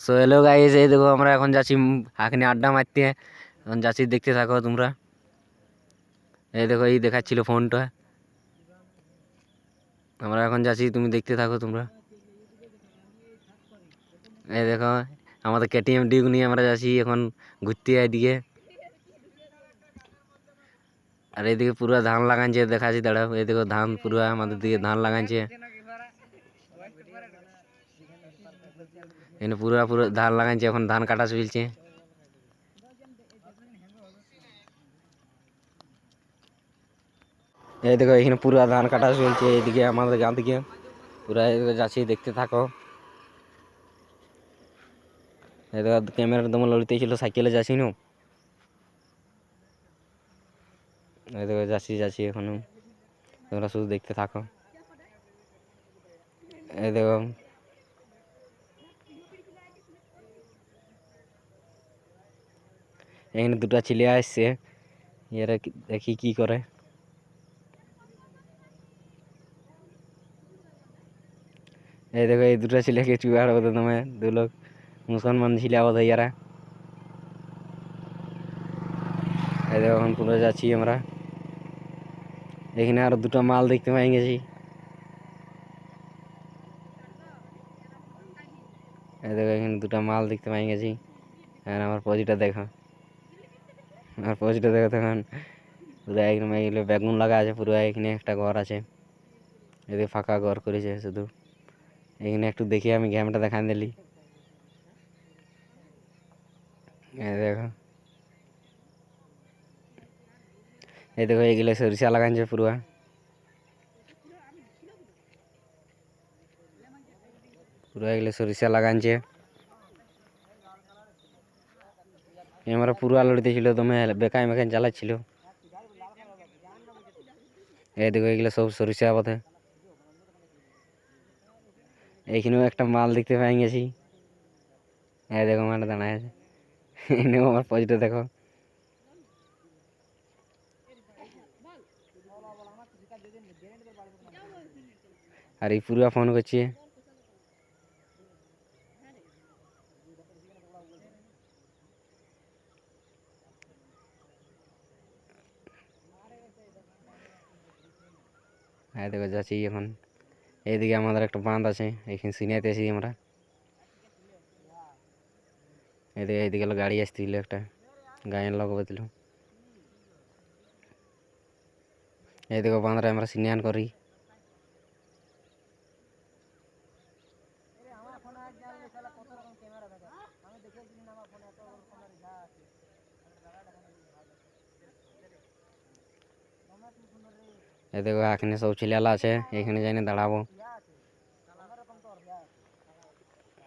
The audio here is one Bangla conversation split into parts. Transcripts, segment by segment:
সো হ্যালো গাইস, এই দেখো আমরা এখন যাচ্ছি হাঁকনি আড্ডা মারতে। এখন যাচ্ছি, দেখতে থাকো তোমরা। এই দেখো, এই দেখাচ্ছিল ফোনটা। আমরা এখন যাচ্ছি, তুমি দেখতে থাকো তোমরা। এই দেখো, আমাদের কেটিএম ডিউক নিয়ে আমরা যাচ্ছি এখন ঘুরতে এদিকে। আর এইদিকে পুরো ধান লাগাইছে, দেখাচ্ছি দাঁড়াও। এই দেখো ধান পুরো আমাদের দিকে ধান লাগাইছে। এখানে পুরো ধান লাগাইছে, এখন ধান কাটা চলছে। এই দেখো, এখানে পুরো ধান কাটা চলছে এইদিকে আমাদের গাঁ থেকে। পুরো এইদিকে যাচ্ছি, দেখতে থাকো। এই দেখো, ক্যামেরাটা তোমার লড়িতে ছিল, সাইকেলে যাচ্ছি না। এই দেখো, যাচ্ছি এখনো, তোমরা শুধু দেখতে থাকো। এই দেখো, এখানে দুটো ছেলে আসছে, এরা দেখি কি করে। এই দেখো, এই দুটো ছেলেকে চুয়ার বোধ তোমার দু লোক মুসলমান ছিল বোধ ইয়ারা। এই দেখো, এখন পুরো যাচ্ছি আমরা। এখানে আরো দুটো মাল দেখতে পাই গেছি। এই দেখো, এখানে দুটো মাল দেখতে পাই গেছি। আর আমার পজিটা দেখো, আমার পজিটা দেখো তখন পুরো একদম এগুলো বেগুন লাগা আছে। পুরো এখানে একটা ঘর আছে, এদিকে ফাঁকা ঘর করেছে শুধু। এখানে একটু দেখি আমি গেমটা দেখান দিলি। এই দেখো, এই দেখো, এগুলো সরিষা লাগাইছে পুরো। পুরো এগুলো সরিষা লাগাইছে। আমরা পুরো আলুড়িতে ছিল, তুমি বেকায় মেকায় চালাচ্ছিল। এই দেখো, এগুলো সব সরিষা পথে। এইখানেও একটা মাল দেখতে পাই গেছি। এই দেখো, মাঠে দাঁড়ায় আছে। এনেও আমার পজিটা দেখো। আর এই পুরো ফোন করছি। এই দেখো, যাচ্ছি এখন। এইদিকে আমাদের একটা বাঁধ আছে, এখানে সিনিয়াতে আছি আমরা। এইদিকে গেল গাড়ি আসছিল, একটা গায়ের লোক বলছিল। এই দেখো, বাঁধরে আমরা সিনিয়ান করি। এই দেখো, এখানে সব ছেলেলা আছে, এখানে যাই না দাঁড়াবো।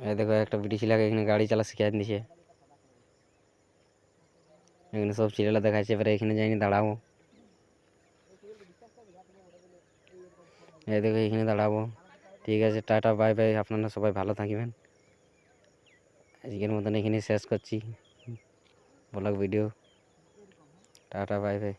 এই দেখো, একটা ব্রিটিশ ছেলেকে এখানে গাড়ি চালা শিখিয়ে দিয়েছে। এখানে সব ছেলেলা দেখাচ্ছে, এবারে এখানে যাইনি দাঁড়াবো। এই দেখো, এখানে দাঁড়াবো। ঠিক আছে, টাটা বাই বাই, আপনারা সবাই ভালো থাকবেন। আজকের মতন এখানে শেষ করছি blog video. Tata bye bye.